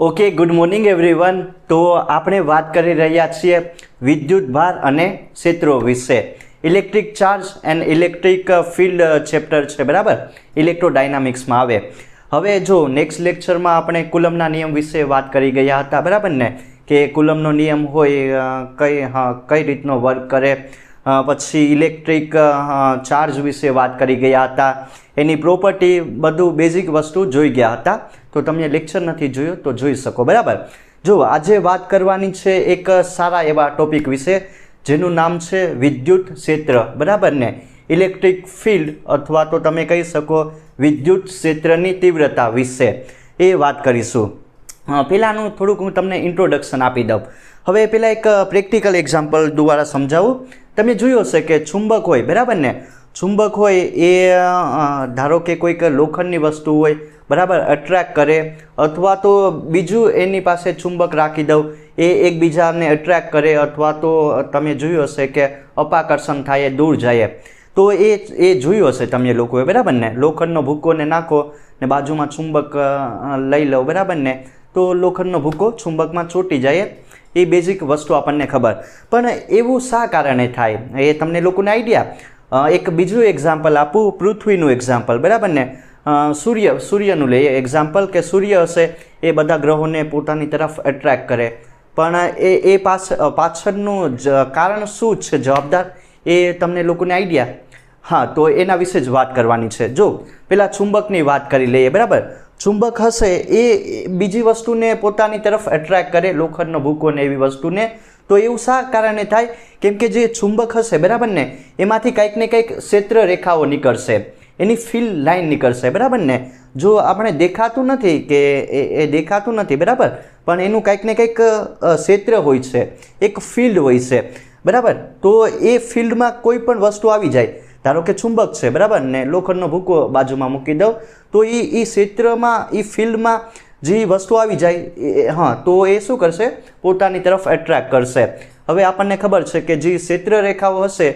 Okay, good morning everyone. તો આપણે વાત કરી રહ્યા છીએ વિદ્યુત ભાર અને ક્ષેત્રો વિશે. Electric charge and electric field chapter છે, બરાબર? ઇલેક્ટ્રોડાયનામિક્સમાં આવે. હવે જો નેક્સ્ટ લેક્ચરમાં આપણે કુલમના નિયમ વિશે વાત કરી ગયા હતા, બરાબર ને? કે કુલમનો નિયમ હોય કઈ રીતનો વર્ક કરે. પછી ઇલેક્ટ્રિક ચાર્જ વિશે વાત કરી ગયા હતા, એની પ્રોપર્ટી બધું બેઝિક વસ્તુ જોઈ ગયા હતા. તો તમે લેક્ચર નથી જોયો તો જોઈ શકો, બરાબર? જો આજે વાત કરવાની છે એક સારા એવા ટોપિક વિશે જેનું નામ છે વિદ્યુત ક્ષેત્ર, બરાબર ને? ઇલેક્ટ્રિક ફિલ્ડ અથવા તો તમે કહી શકો વિદ્યુત ક્ષેત્રની તીવ્રતા વિશે એ વાત કરીશું. પહેલાંનું થોડુંક હું તમને ઇન્ટ્રોડક્શન આપી દઉં. હવે પહેલાં એક પ્રેક્ટિકલ એક્ઝામ્પલ દ્વારા સમજાવું. તમે જોયું હશે કે ચુંબક હોય, બરાબર ને? ચુંબક હોય એ ધારો કે કોઈક લોખંડની વસ્તુ હોય, બરાબર, અટ્રેક્ટ કરે, અથવા તો બીજું એની પાસે ચુંબક રાખી દઉં, એ એકબીજાને અટ્રેક્ટ કરે, અથવા તો તમે જોયું હશે કે અપાકર્ષણ થાય, દૂર જાય. તો એ જોયું હશે તમે લોકોએ, બરાબર ને? લોખંડનો ભૂક્કો ને નાખો ને બાજુમાં ચુંબક લઈ લો, બરાબર ને? તો લોખંડનો ભૂક્કો ચુંબકમાં ચોંટી જાય. એ બેઝિક વસ્તુ આપણને ખબર. પણ એવું શા કારણે થાય એ તમને લોકોને આઈડિયા? એક બીજું એક્ઝામ્પલ આપું, પૃથ્વીનું એક્ઝામ્પલ, બરાબર ને? સૂર્યનું લઈએ એક્ઝામ્પલ, કે સૂર્ય હશે એ બધા ગ્રહોને પોતાની તરફ એટ્રેક્ટ કરે. પણ એ પાછળનું કારણ શું છે, જવાબદાર, એ તમને લોકોને આઈડિયા? હા, તો એના વિશે જ વાત કરવાની છે. જો પહેલાં ચુંબકની વાત કરી લઈએ, બરાબર? ચુંબક હશે એ બીજી વસ્તુને પોતાની તરફ એટ્રેક્ટ કરે, લોખંડનો ભૂકો ને એવી વસ્તુને. તો એવું શા કારણે થાય? કેમ કે જે ચુંબક હશે, બરાબર ને, એમાંથી કંઈક ને કંઈક ક્ષેત્ર રેખાઓ નીકળશે, એની ફિલ્ડ લાઇન નીકળશે, બરાબર ને? જો આપણે દેખાતું નથી કે એ દેખાતું નથી, બરાબર, પણ એનું કંઈક ને કંઈક ક્ષેત્ર હોય છે, એક ફિલ્ડ હોય છે, બરાબર? તો એ ફિલ્ડમાં કોઈ પણ વસ્તુ આવી જાય, ધારો કે ચુંબક છે, બરાબર ને? લોખંડનો ભૂકો બાજુમાં મૂકી દઉં તો એ ક્ષેત્રમાં, એ ફિલ્ડમાં જે વસ્તુ આવી જાય, હા, તો એ શું કરશે? પોતાની તરફ એટ્રેક્ટ કરશે. હવે આપણને ખબર છે કે જે ક્ષેત્ર રેખાઓ હશે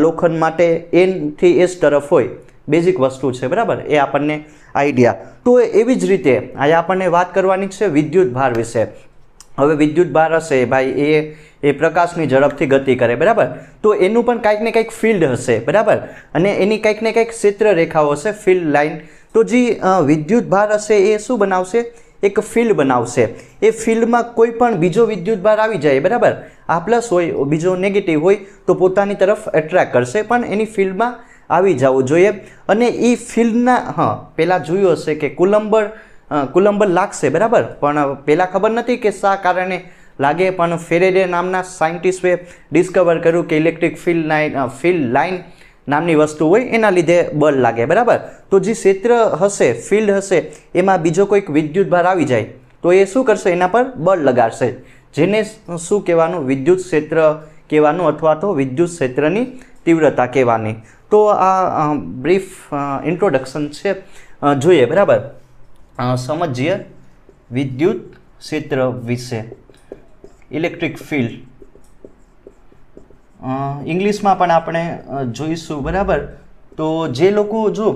લોખંડ માટે એનથી એસ તરફ હોય, બેઝિક વસ્તુ છે, બરાબર? એ આપણને આઈડિયા. તો એવી જ રીતે અહીંયા આપણને વાત કરવાની છે વિદ્યુત ભાર વિશે. હવે વિદ્યુત ભાર હશે ભાઈ, એ પ્રકાશની ઝડપથી ગતિ કરે, બરાબર? તો એનું પણ કંઈક ને કંઈક ફિલ્ડ હશે, બરાબર? અને એની કંઈક ને કંઈક ક્ષેત્ર રેખાઓ હશે, ફિલ્ડ લાઇન. તો જે વિદ્યુત ભાર હશે એ શું બનાવશે? એક ફિલ્ડ બનાવશે. એ ફિલ્ડમાં કોઈ પણ બીજો વિદ્યુત ભાર આવી જાય, બરાબર? આ પ્લસ હોય, બીજો નેગેટિવ હોય, તો પોતાની તરફ એટ્રેક્ટ કરશે, પણ એની ફિલ્ડમાં આવી જવું જોઈએ. અને એ ફિલ્ડના, પહેલાં જોયું હશે કે કુલંબર લાગશે, બરાબર? પણ પહેલાં ખબર નથી કે શા કારણે લાગે, પણ ફેરેડે નામના સાયન્ટિસ્ટે ડિસ્કવર કર્યું કે ઇલેક્ટ્રિક ફિલ્ડ લાઇન નામની વસ્તુ હોય, એના લીધે બળ લાગે, બરાબર? તો જે ક્ષેત્ર હશે, ફિલ્ડ હશે, એમાં બીજો કોઈક વિદ્યુત ભાર આવી જાય તો એ શું કરશે? એના પર બળ લગાડશે, જેને શું કહેવાનું? વિદ્યુત ક્ષેત્ર કહેવાનું, અથવા તો વિદ્યુત ક્ષેત્રની તીવ્રતા કહેવાની. તો આ બ્રીફ ઇન્ટ્રોડક્શન છે, જોઈએ, બરાબર? સમજીએ વિદ્યુત ક્ષેત્ર વિશે, ઇલેક્ટ્રિક ફિલ્ડ. ઇંગ્લિશમાં પણ આપણે જોઈશું, બરાબર? તો જે લોકો જો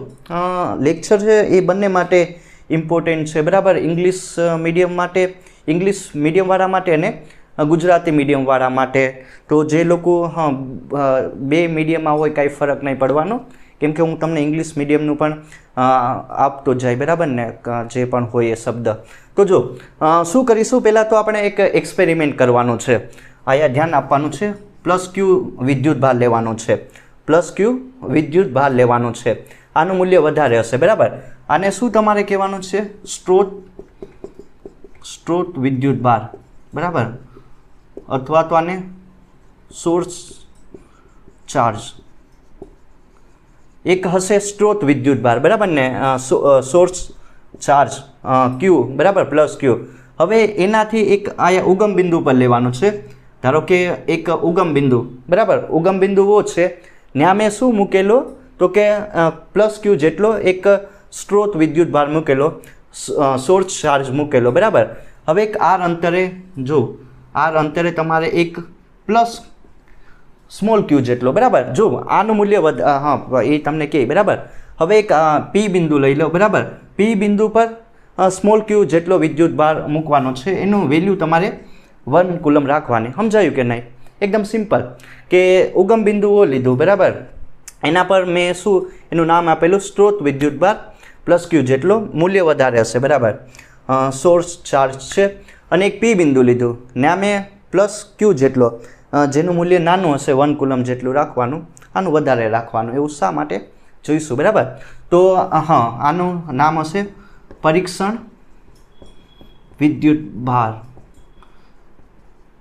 લેક્ચર છે એ બંને માટે ઇમ્પોર્ટન્ટ છે, બરાબર? ઇંગ્લિશ મીડિયમ માટે, ઇંગ્લિશ મીડિયમવાળા માટે અને ગુજરાતી મીડિયમવાળા માટે. તો જે લોકો બે મીડિયમમાં હોય કાંઈ ફરક નહીં પડવાનો, કેમ કે હું તમને ઇંગ્લિશ મીડિયમનું પણ આપતો જાય, બરાબર ને? જે પણ હોય એ શબ્દ. તો જો શું કરીશું, પહેલાં તો આપણે એક એક્સપેરિમેન્ટ કરવાનું છે. અહીંયા ધ્યાન આપવાનું છે. +Q વિદ્યુત ભાર લેવાનો છે, +Q વિદ્યુત ભાર લેવાનો છે. આનું મૂલ્ય વધારે હશે, બરાબર? આને શું તમારે કહેવાનું છે? સ્ત્રોત વિદ્યુત ભાર, બરાબર? અથવા તો આને સોર્સ ચાર્જ. એક હશે સ્ત્રોત વિદ્યુત ભાર, બરાબર ને? સોર્સ ચાર્જ Q, બરાબર? +Q. હવે એનાથી એક અહીંયા ઉગમ બિંદુ પર લેવાનું છે. ધારો કે એક ઉગમ બિંદુ, બરાબર? ઉગમ બિંદુઓ છે, ત્યાં મેં શું મૂકેલો? તો કે +Q જેટલો એક સ્ત્રોત વિદ્યુત ભાર મૂકેલો, સોર્સ ચાર્જ મૂકેલો, બરાબર? હવે એક આર અંતરે, જો આર અંતરે તમારે એક સ્મોલ q જેટલો, બરાબર? જો આનું મૂલ્ય એ તમને કહે, બરાબર? હવે એક પી બિંદુ લઈ લો, બરાબર? પી બિંદુ પર સ્મોલ ક્યુ જેટલો વિદ્યુત ભાર મૂકવાનો છે એનું વેલ્યુ તમારે 1 કુલમ રાખવાની. સમજાયું કે નહીં? એકદમ સિમ્પલ કે ઉગમ બિંદુઓ લીધું બરાબર, એના પર મેં શું એનું નામ આપેલું સ્ત્રોત વિદ્યુત ભાર પ્લસ ક્યુ જેટલો મૂલ્ય વધારે હશે બરાબર, સોર્સ ચાર્જ છે. અને એક પી બિંદુ લીધું ને મેં પ્લસ ક્યુ જેટલો જેનું મૂલ્ય નાનું હશે 1 કુલમ જેટલું રાખવાનું, આનું વધારે રાખવાનું. એવું શા માટે જોઈશું બરાબર. તો હા, આનું નામ હશે પરીક્ષણ વિદ્યુત ભાર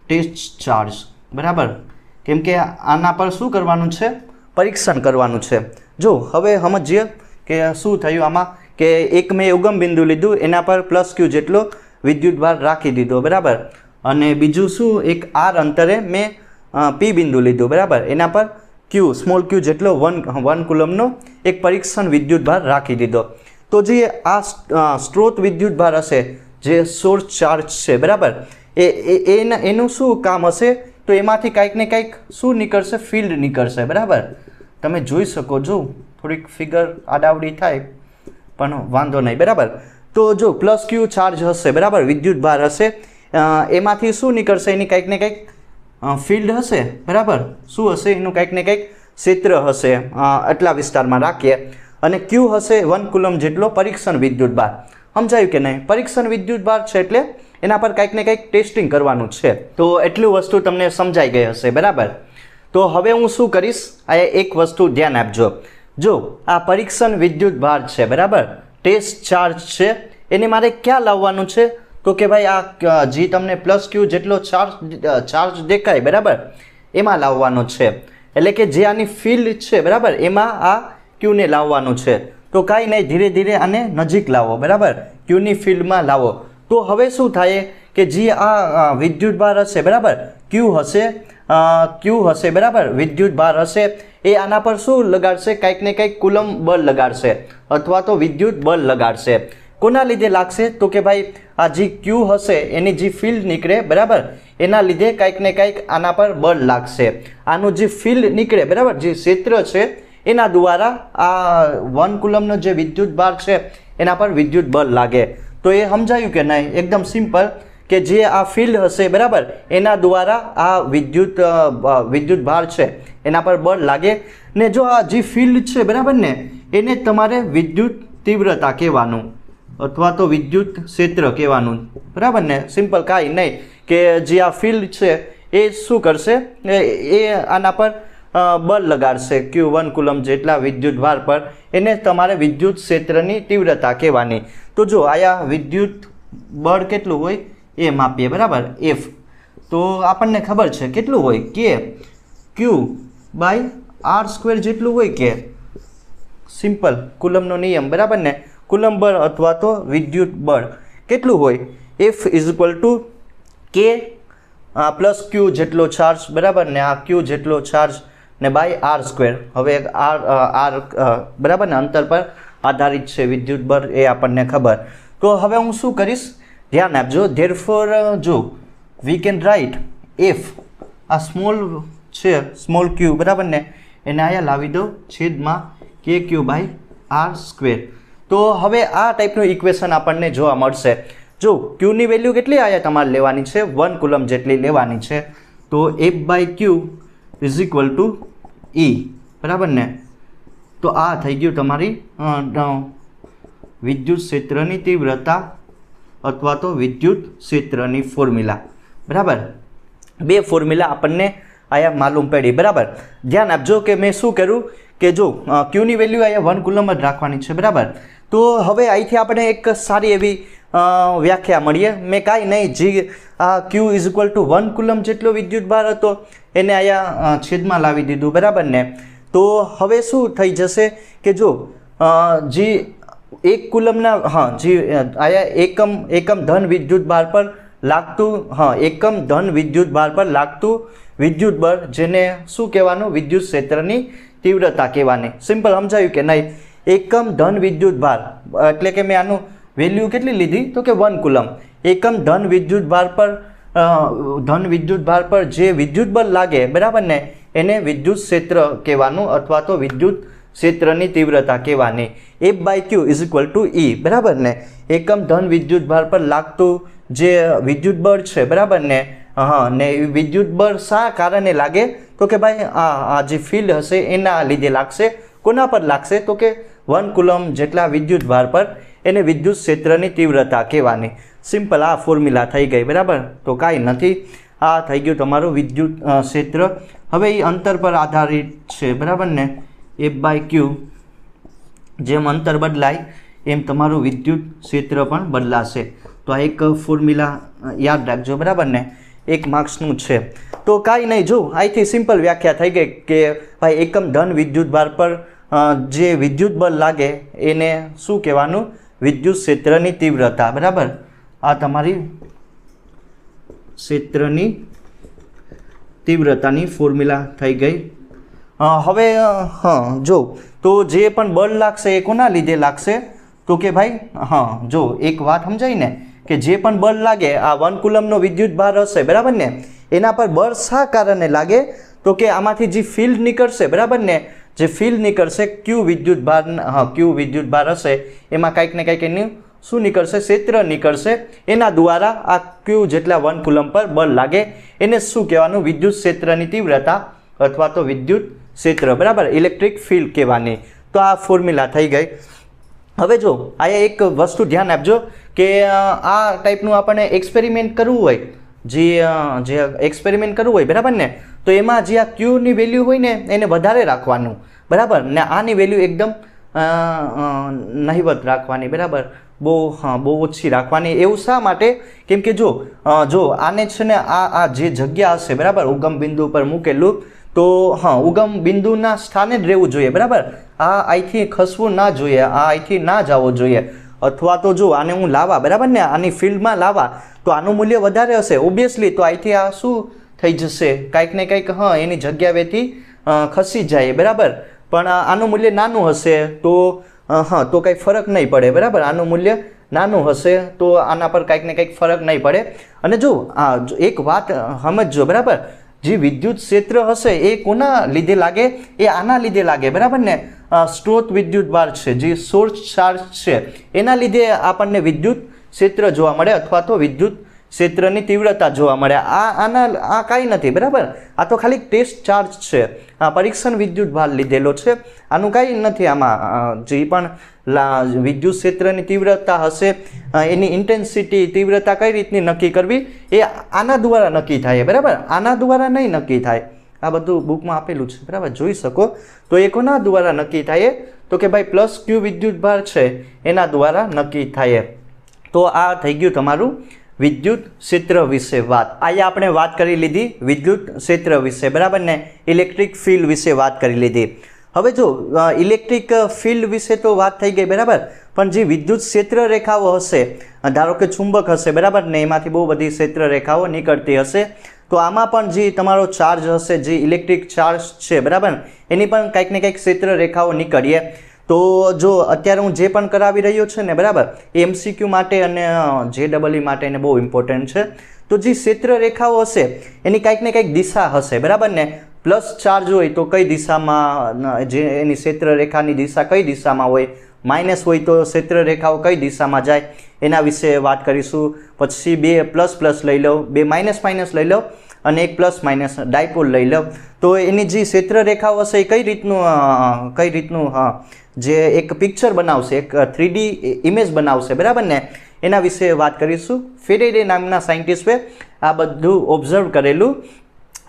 ટેસ્ટ ચાર્જ બરાબર, કેમ કે આના પર શું કરવાનું છે? પરીક્ષણ કરવાનું છે. જો હવે સમજીએ કે શું થયું આમાં, કે એક મેં ઉગમ બિંદુ લીધું એના પર પ્લસ ક્યુ જેટલો વિદ્યુત ભાર રાખી દીધો બરાબર, અને બીજું શું એક આર અંતરે મેં પી બિંદુ લીધું બરાબર, એના પર ક્યુ સ્મોલ ક્યુ જેટલો 1 કુલમનો એક પરીક્ષણ વિદ્યુત ભાર રાખી દીધો. તો જે આ સ્ત્રોત વિદ્યુત ભાર હશે, જે સોર્સ ચાર્જ છે બરાબર, એનું શું કામ હશે? તો એમાંથી કંઈક ને કંઈક શું નીકળશે? ફિલ્ડ નીકળશે બરાબર. તમે જોઈ શકો છો, થોડીક ફિગર આડાવડી થાય પણ વાંધો નહીં બરાબર. તો જો પ્લસ ક્યુ ચાર્જ હશે બરાબર, વિદ્યુત ભાર હશે, એમાંથી શું નીકળશે? એની કંઈક ને કંઈક ફિલ્ડ હશે બરાબર. શું હશે? એનું કંઈક ને કંઈક ક્ષેત્ર હશે, આટલા વિસ્તારમાં રાખીએ. અને ક્યુ હશે 1 કુલમ જેટલો પરીક્ષણ વિદ્યુત ભાર. સમજાયું કે નહીં? પરીક્ષણ વિદ્યુત ભાર છે એટલે એના પર કંઈક ને કંઈક ટેસ્ટિંગ કરવાનું છે. તો એટલું વસ્તુ તમને સમજાઈ ગઈ હશે બરાબર. તો હવે હું શું કરીશ, આ એક વસ્તુ ધ્યાન આપજો. જો આ પરીક્ષણ વિદ્યુત ભાર છે બરાબર, ટેસ્ટ ચાર્જ છે, એને મારે ક્યાં લાવવાનું છે? તો કે ભાઈ આ જે તમને પ્લસ ક્યુ જેટલો ચાર્જ દેખાય બરાબર, એમાં લાવવાનો છે. એટલે કે જે આની ફિલ્ડ છે બરાબર, એમાં આ ક્યુને લાવવાનું છે. તો કાંઈ નહીં, ધીરે ધીરે આને નજીક લાવો બરાબર, ક્યુની ફિલ્ડમાં લાવો. તો હવે શું થાય કે જે આ વિદ્યુત ભાર હશે બરાબર, ક્યુ હશે બરાબર, વિદ્યુત ભાર હશે, એ આના પર શું લગાડશે? કંઈક ને કંઈક કુલમ બળ લગાડશે અથવા તો વિદ્યુત બળ લગાડશે. કોના લીધે લાગશે? તો કે ભાઈ આ જે ક્યુ હશે એની જે ફિલ્ડ નીકળે બરાબર, એના લીધે કંઈક ને કંઈક આના પર બળ લાગશે. આનું જે ફિલ્ડ નીકળે બરાબર, જે ક્ષેત્ર છે એના દ્વારા આ 1 કુલમનો જે વિદ્યુત ભાર છે એના પર વિદ્યુત બળ લાગે. તો એ સમજાયું કે નહીં? એકદમ સિમ્પલ કે જે આ ફિલ્ડ હશે બરાબર, એના દ્વારા આ વિદ્યુત ભાર છે એના પર બળ લાગે. ને જો આ જે ફિલ્ડ છે બરાબર ને, એને તમારે વિદ્યુત તીવ્રતા કહેવાનું અથવા તો વિદ્યુત ક્ષેત્ર કહેવાનું બરાબર ને. સિમ્પલ, કાંઈ નહીં કે જે આ ફિલ્ડ છે એ શું કરશે? એ આના પર બળ લગાડશે Q1 કુલમ જેટલા વિદ્યુત ભાર પર, એને તમારે વિદ્યુત ક્ષેત્રની તીવ્રતા કહેવાની. તો જો આયા વિદ્યુત બળ કેટલું હોય એ માપીએ બરાબર, F. તો આપણને ખબર છે કેટલું હોય? કે Q/r² જેટલું હોય કે સિમ્પલ કુલમનો નિયમ બરાબર ને. કુલમ બળ અથવા તો વિદ્યુત બળ કેટલું હોય? F = K પ્લસ Q જેટલો ચાર્જ બરાબર ને, આ Q જેટલો ચાર્જ ને /r². હવે r બરાબર ને અંતર પર આધારિત છે વિદ્યુત બળ, એ આપણને ખબર. તો હવે હું શું કરીશ? ધ્યાન આપજો. ધેરફોર જો વી કેન રાઇટ F, આ સ્મોલ છે સ્મોલ ક્યુ બરાબર ને, એને અહીંયા લાવી દો છેદમાં KQ/r². તો હવે આ ટાઈપનું ઇક્વેશન આપણને જોવા મળશે. જો ક્યુની વેલ્યુ કેટલી અહીંયા તમારે લેવાની છે? 1 કુલમ જેટલી લેવાની છે. તો F/Q = E બરાબર ને. તો આ થઈ ગયું તમારી વિદ્યુત ક્ષેત્રની તીવ્રતા અથવા તો વિદ્યુત ક્ષેત્રની ફોર્મ્યુલા બરાબર. બે ફોર્મ્યુલા આપણને અહીંયા માલુમ પડી બરાબર. ધ્યાન આપજો કે મેં શું કર્યું કે જો ક્યુની વેલ્યુ અહીંયા 1 કુલમ જ રાખવાની છે બરાબર. તો હવે અહીંથી આપણે એક સારી એવી વ્યાખ્યા મળીએ. મેં કાંઈ નહીં, જે આ Q = 1 કુલમ જેટલો વિદ્યુત ભાર હતો એને અહીંયા છેદમાં લાવી દીધું બરાબર ને. તો હવે શું થઈ જશે કે જો જે 1 કુલમના જે અહીંયા એકમ ધન વિદ્યુત ભાર પર લાગતું એકમ ધન વિદ્યુત ભાર પર લાગતું વિદ્યુત બળ, જેને શું કહેવાનું? વિદ્યુત ક્ષેત્રની તીવ્રતા કહેવાની. સિમ્પલ, સમજાયું કે નહીં? એકમ ધન વિદ્યુત ભાર એટલે કે મેં આનું વેલ્યુ કેટલી લીધી? તો કે 1 કુલમ. એકમ ધન વિદ્યુત ભાર પર જે વિદ્યુત બળ લાગે બરાબર ને, એને વિદ્યુત ક્ષેત્ર કહેવાનું અથવા તો વિદ્યુત ક્ષેત્રની તીવ્રતા કહેવાની. F/Q is equal to E, બરાબર ને. એકમ ધન વિદ્યુત ભાર પર લાગતું જે વિદ્યુત બળ છે, બરાબર ને. ને વિદ્યુત બળ શા કારણે લાગે? તો કે ભાઈ આ જે ફિલ્ડ હશે એના લીધે લાગશે. કોના પર લાગશે? તો કે 1 કુલમ જેટલા વિદ્યુત ભાર પર એને વિદ્યુત ક્ષેત્રની તીવ્રતા કહેવાની. સિમ્પલ આ ફોર્મ્યુલા થઈ ગઈ, બરાબર. તો કાંઈ નથી, આ થઈ ગયું તમારું વિદ્યુત ક્ષેત્ર. હવે એ અંતર પર આધારિત છે, બરાબર ને. F/Q જેમ અંતર બદલાય એમ તમારું વિદ્યુત ક્ષેત્ર પણ બદલાશે. તો આ એક ફોર્મ્યુલા યાદ રાખજો, બરાબર ને. 1 માર્ક્સનું છે. તો કાંઈ નહીં, જો અહીંથી સિમ્પલ વ્યાખ્યા થઈ ગઈ કે ભાઈ એકમ ધન વિદ્યુત ભાર પર જે વિદ્યુત બળ લાગે એને શું કહેવાનું? વિદ્યુત ક્ષેત્રની તીવ્રતા, બરાબર. આ તમારી ક્ષેત્રની તીવ્રતાની ફોર્મ્યુલા થઈ ગઈ. હવે જો તો જે પણ બળ લાગશે એ કોના લીધે લાગશે? તો કે ભાઈ જો એક વાત સમજાય ને કે જે પણ બળ લાગે આ 1 કુલમનો વિદ્યુત ભાર હશે, બરાબર ને. એના પર બળ શા કારણે લાગે? તો કે આમાંથી જે ફિલ્ડ નીકળશે, બરાબર ને, જે ફિલ્ડ નીકળશે Q વિદ્યુત ભાર, Q વિદ્યુત ભાર હશે એમાં કંઈક ને કંઈક એનું શું નીકળશે? ક્ષેત્ર નીકળશે. એના દ્વારા આ Q જેટલા 1 કુલમ પર બળ લાગે એને શું કહેવાનું? વિદ્યુત ક્ષેત્રની તીવ્રતા અથવા તો વિદ્યુત ક્ષેત્ર, બરાબર. ઇલેક્ટ્રિક ફિલ્ડ કહેવાની. તો આ ફોર્મ્યુલા થઈ ગઈ. હવે જો અહીંયા એક વસ્તુ ધ્યાન આપજો કે આ ટાઈપનું આપણને એક્સપેરિમેન્ટ કરવું હોય, જે એક્સપેરિમેન્ટ કરવું હોય, બરાબર ને, તો એમાં જે આ Qની વેલ્યુ હોય ને એને વધારે રાખવાનું, બરાબર ને. આની વેલ્યુ એકદમ નહિવત રાખવાની, બરાબર. બહુ ઓછી રાખવાની. એવું શા માટે? કેમ કે જો આને છે ને આ જે જગ્યા હશે, બરાબર, ઉગમ બિંદુ પર મૂકેલું, તો ઉગમ બિંદુના સ્થાને જ રહેવું જોઈએ, બરાબર. આ અહીંથી ખસવું ના જોઈએ, આ અહીંથી ના જવો જોઈએ. અથવા તો જો આને હું લાવવા, બરાબર ને, આની ફિલ્ડમાં લાવવા તો આનું મૂલ્ય વધારે હશે ઓબ્વિયસલી. તો અહીંથી આ શું થઈ જશે? કંઈક ને કંઈક એની જગ્યાએથી ખસી જાય, બરાબર. પણ આનું મૂલ્ય નાનું હશે તો તો કંઈ ફરક નહીં પડે, બરાબર. આનું મૂલ્ય નાનું હશે તો આના પર કંઈક ને કંઈક ફરક નહીં પડે. અને જો એક વાત સમજજો, બરાબર. જે વિદ્યુત ક્ષેત્ર હશે એ કોના લીધે લાગે? એ આના લીધે લાગે, બરાબર ને. સ્ત્રોત વિદ્યુત ભાર છે, જે સોર્સ ચાર્જ છે, એના લીધે આપણને વિદ્યુત ક્ષેત્ર જોવા મળે અથવા તો વિદ્યુત ક્ષેત્રની તીવ્રતા જોવા મળે. આ કાંઈ નથી, બરાબર. આ તો ખાલી ટેસ્ટ ચાર્જ છે. આ પરીક્ષણ વિદ્યુત ભાર લીધેલો છે. આનું કાંઈ નથી. આમાં જે પણ વિદ્યુત ક્ષેત્રની તીવ્રતા હશે એની ઇન્ટેન્સિટી, તીવ્રતા કઈ રીતની નક્કી કરવી એ આના દ્વારા નક્કી થાય, બરાબર. આના દ્વારા નહીં નક્કી થાય. આ બધું બુકમાં આપેલું છે, બરાબર, જોઈ શકો. તો એ કોના દ્વારા નક્કી થાય? તો કે ભાઈ +Q વિદ્યુત ભાર છે એના દ્વારા નક્કી થાય. તો આ થઈ ગયું તમારું વિદ્યુત ક્ષેત્ર વિશે વાત. અહીંયા આપણે વાત કરી લીધી વિદ્યુત ક્ષેત્ર વિશે, બરાબર ને. ઇલેક્ટ્રિક ફિલ્ડ વિશે વાત કરી લીધી. હવે જો ઇલેક્ટ્રિક ફિલ્ડ વિશે તો વાત થઈ ગઈ, બરાબર. પણ જે વિદ્યુત ક્ષેત્ર રેખાઓ હશે, ધારો કે ચુંબક હશે, બરાબર ને, એમાંથી બહુ બધી ક્ષેત્ર રેખાઓ નીકળતી હશે. તો આમાં પણ જે તમારો ચાર્જ હશે, જે ઇલેક્ટ્રિક ચાર્જ છે, બરાબર, એની પણ કંઈક ને કંઈક ક્ષેત્ર રેખાઓ નીકળીએ. તો જો અત્યારે હું જે પણ કરાવી રહ્યો છે ને, બરાબર, એ MCQ માટે અને JEE માટે એને બહુ ઇમ્પોર્ટન્ટ છે. તો જે ક્ષેત્ર રેખાઓ હશે એની કંઈક ને કંઈક દિશા હશે, બરાબર ને. પ્લસ ચાર્જ હોય તો કઈ દિશામાં, જે એની ક્ષેત્ર રેખાની દિશા કઈ દિશામાં હોય, માઇનસ હોય તો ક્ષેત્ર રેખાઓ કઈ દિશામાં જાય, એના વિશે વાત કરીશું. પછી 2 પ્લસ લઈ લો, 2 માઇનસ લઈ લો અને 1 પ્લસ માઇનસ ડાયપોલ લઈ લો. તો એની જે ક્ષેત્ર રેખાઓ હશે એ કઈ રીતનું જે એક પિક્ચર બનાવશે, એક 3D ઇમેજ બનાવશે, બરાબર ને. એના વિશે વાત કરીશું. ફેરેડે નામના સાયન્ટિસ્ટે આ બધું ઓબ્ઝર્વ કરેલું.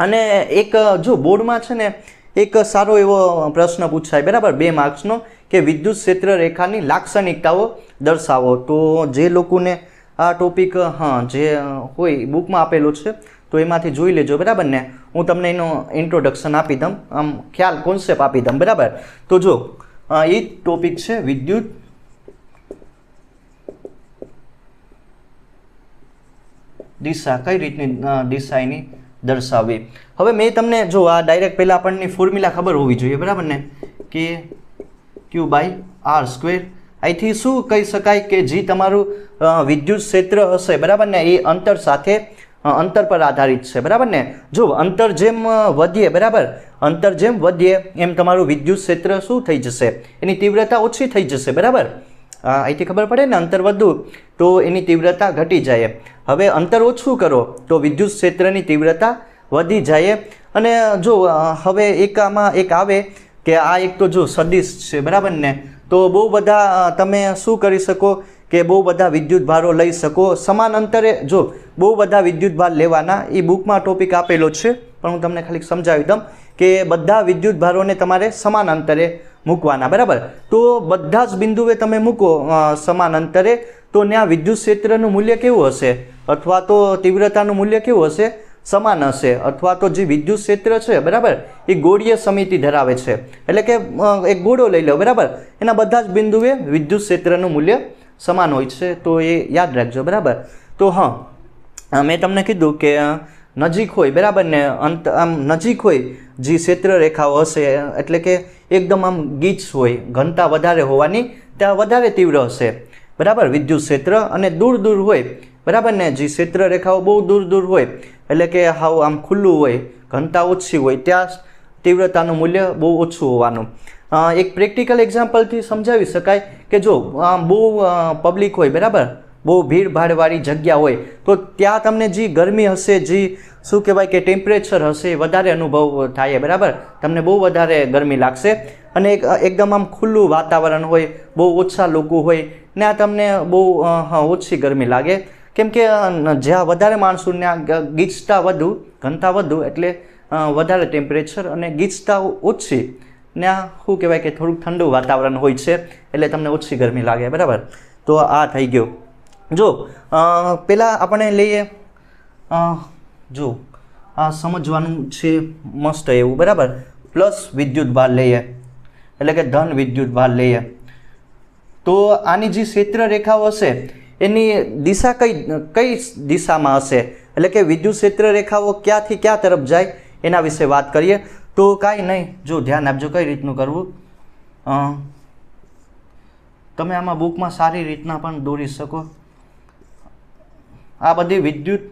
અને એક જો બોર્ડમાં છે ને એક સારો એવો પ્રશ્ન પૂછાય, બરાબર, 2 માર્ક્સનો, કે વિદ્યુત ક્ષેત્ર રેખાની લાક્ષણિકતાઓ દર્શાવો. તો જે લોકોને આ ટોપિક જે હોય બુકમાં આપેલો છે તો એમાંથી જોઈ લેજો, બરાબર ને. હું તમને એનો ઇન્ટ્રોડક્શન આપી દઉં, આમ ખ્યાલ કોન્સેપ્ટ આપી દઉં, બરાબર. તો જો એ ટોપિક છે વિદ્યુત દિશા, કઈ રીતની દિશા એની દર્શાવવી. હવે મેં તમને જો આ ડાયરેક્ટ પહેલાં આપણને ફોર્મ્યુલા ખબર હોવી જોઈએ, બરાબર ને, કે Q/R². અહીંથી શું કહી શકાય કે જે તમારું વિદ્યુત ક્ષેત્ર હશે, બરાબર ને, એ અંતર પર આધારિત છે, બરાબર ને. જો અંતર જેમ વધીએ, બરાબર, અંતર જેમ વધે એમ તમારું વિદ્યુત ક્ષેત્ર શું થઈ જશે, એની તીવ્રતા ઓછી થઈ જશે, બરાબર. અહીંથી ખબર પડે ને, અંતર વધુ તો એની તીવ્રતા ઘટી જાય. હવે અંતર ઓછું કરો તો વિદ્યુત ક્ષેત્રની તીવ્રતા વધી જાય. અને જો હવે આમાં એક આવે કે આ એક તો જો સદિશ છે, બરાબર ને, તો બહુ બધા તમે શું કરી શકો કે બહુ બધા વિદ્યુત ભારો લઈ શકો સમાન અંતરે. જો બહુ બધા વિદ્યુત ભાર લેવાના, એ બુકમાં ટોપિક આપેલો છે, પણ હું તમને ખાલી સમજાવી દઉં કે બધા વિદ્યુત ભારોને તમારે સમાન અંતરે મૂકવાના, બરાબર. તો બધા જ બિંદુએ તમે મૂકો સમાન અંતરે, તો ત્યાં વિદ્યુત ક્ષેત્રનું મૂલ્ય કેવું હશે, અથવા તો તીવ્રતાનું મૂલ્ય કેવું હશે, સમાન હશે. અથવા તો જે વિદ્યુત ક્ષેત્ર છે, બરાબર, એ ગોળીય સમિતિ ધરાવે છે. એટલે કે એક ગોળો લઈ લો, બરાબર, એના બધા જ બિંદુએ વિદ્યુત ક્ષેત્રનું મૂલ્ય સમાન હોય છે. તો એ યાદ રાખજો, બરાબર. તો મેં તમને કીધું કે નજીક હોય, બરાબર ને, આમ નજીક હોય જે ક્ષેત્ર રેખાઓ હશે, એટલે કે એકદમ આમ ગીચ હોય, ઘનતા વધારે હોવાની, ત્યાં વધારે તીવ્ર હશે, બરાબર, વિદ્યુત ક્ષેત્ર. અને દૂર દૂર હોય, બરાબર ને, જે ક્ષેત્ર રેખાઓ બહુ દૂર દૂર હોય, એટલે કે હાવ આમ ખુલ્લું હોય, ઘનતા ઓછી હોય, ત્યાં તીવ્રતાનું મૂલ્ય બહુ ઓછું હોવાનું. એક પ્રેક્ટિકલ એક્ઝામ્પલથી સમજાવી શકાય કે જો બહુ પબ્લિક હોય, બરાબર, બહુ ભીડભાડવાળી જગ્યા હોય, તો ત્યાં તમને જે ગરમી હશે, જે શું કહેવાય કે ટેમ્પરેચર હશે, વધારે અનુભવ થાય, બરાબર, તમને બહુ વધારે ગરમી લાગશે. અને એકદમ આમ ખુલ્લું વાતાવરણ હોય, બહુ ઓછા લોકો હોય, ત્યાં તમને બહુ ઓછી ગરમી લાગે. કેમ કે જ્યાં વધારે માણસો ત્યાં ગીચતા વધુ, ઘનતા વધુ, એટલે વધારે ટેમ્પરેચર, અને ગીચતા ઓછી, ત્યાં શું કહેવાય કે થોડુંક ઠંડુ વાતાવરણ હોય છે, એટલે તમને ઓછી ગરમી લાગે, બરાબર. તો આ થઈ ગયું. જો પહેલાં આપણે લઈએ, જો આ સમજવાનું છે મસ્ત એવું, બરાબર. પ્લસ વિદ્યુત ભાર લઈએ, એટલે કે ધન વિદ્યુત ભાર લઈએ. તો આની જે ક્ષેત્ર રેખાઓ હશે એની દિશા કઈ દિશામાં હશે, એટલે કે વિદ્યુત ક્ષેત્ર રેખાઓ ક્યાંથી ક્યાં તરફ જાય એના વિશે વાત કરીએ. તો કાંઈ નહીં, જો ધ્યાન આપજો કઈ રીતનું કરવું. તમે આમાં બુકમાં સારી રીતના પણ દોરી શકો. આ બધી વિદ્યુત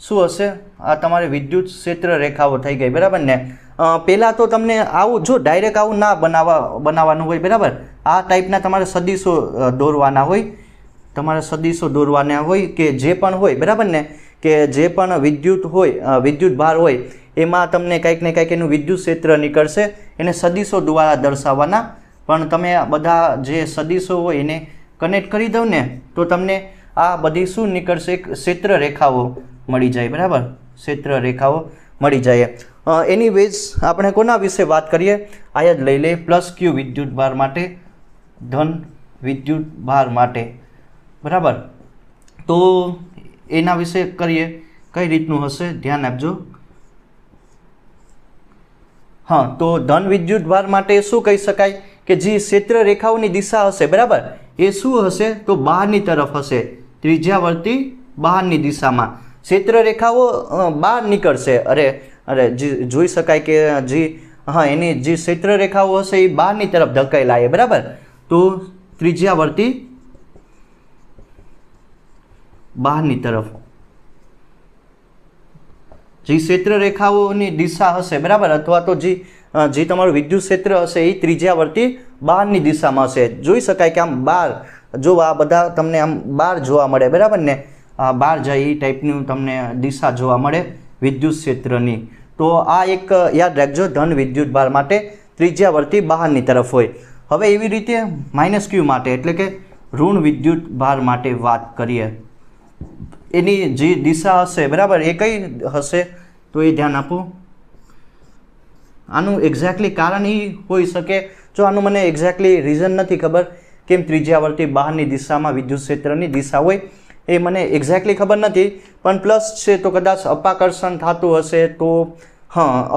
શું હશે, આ તમારી વિદ્યુત ક્ષેત્ર રેખાઓ થઈ ગઈ, બરાબર ને. પહેલાં તો તમને આવું, જો ડાયરેક્ટ આવું ના બનાવવાનું હોય, બરાબર. આ ટાઈપના તમારે સદીશો દોરવાના હોય, તમારે સદીશો દોરવાના હોય કે જે પણ હોય, બરાબર ને, કે જે પણ વિદ્યુત હોય, વિદ્યુત ભાર હોય, એમાં તમને કંઈક ને કંઈક એનું વિદ્યુત ક્ષેત્ર નીકળશે, એને સદીશો દ્વારા દર્શાવવાના. પણ તમે બધા જે સદીશો હોય એને કનેક્ટ કરી દો ને, તો તમને આ બધી શું નીકળશે, એક ક્ષેત્ર રેખાઓ મળી જાય, બરાબર, ક્ષેત્ર રેખાઓ મળી જાય. એની વેઝ આપણે કોના વિશે વાત કરીએ, આ જ લઈ લઈએ, પ્લસ ક્યુ વિદ્યુત ભાર માટે, ધન વિદ્યુત ભાર માટે, બરાબર. તો એના વિશે કરીએ, કઈ રીતનું હશે ધ્યાન આપજો. તો ધન વિદ્યુત ભાર માટે શું કહી શકાય કે જે ક્ષેત્ર રેખાઓની દિશા હશે, બરાબર, એ શું હશે, તો બહારની તરફ હશે, ત્રિજ્યાવર્તી બહારની દિશામાં. ક્ષેત્ર રેખાઓ બહાર નીકળશે, અરે જોઈ શકાય કે જે એની જે ક્ષેત્ર રેખાઓ હશે એ બહારની તરફ ધકેલાય, બરાબર. તો ત્રિજ્યાવર્તી બહારની તરફ જે ક્ષેત્ર રેખાઓની દિશા હશે, બરાબર, અથવા તો જે તમારું વિદ્યુત ક્ષેત્ર હશે એ ત્રિજ્યાવર્તી બહારની દિશામાં હશે. જોઈ શકાય કે આમ બહાર, જો આ બધા તમને આમ બહાર જોવા મળે, બરાબર ને, બહાર જાય એ ટાઈપનું તમને દિશા જોવા મળે વિદ્યુત ક્ષેત્રની. તો આ એક યાદ રાખજો, ધન વિદ્યુત ભાર માટે ત્રિજ્યાવર્તી બહારની તરફ હોય. હવે એવી રીતે માઇનસ ક્યુ માટે, એટલે કે ઋણ વિદ્યુત ભાર માટે વાત કરીએ. એની જે દિશા હશે, બરાબર, એ કઈ હશે, તો એ ધ્યાન આપો. આનું એક્ઝેક્ટલી કારણ એ હોઈ શકે, જો આનું મને એક્ઝેક્ટલી રીઝન નથી ખબર કેમ ત્રિજ્યાવર્તી બહારની દિશામાં વિદ્યુત ક્ષેત્રની દિશા હોય, એ મને એક્ઝેક્ટલી ખબર નથી. પણ પ્લસ છે તો કદાચ અપાકર્ષણ થતું હશે, તો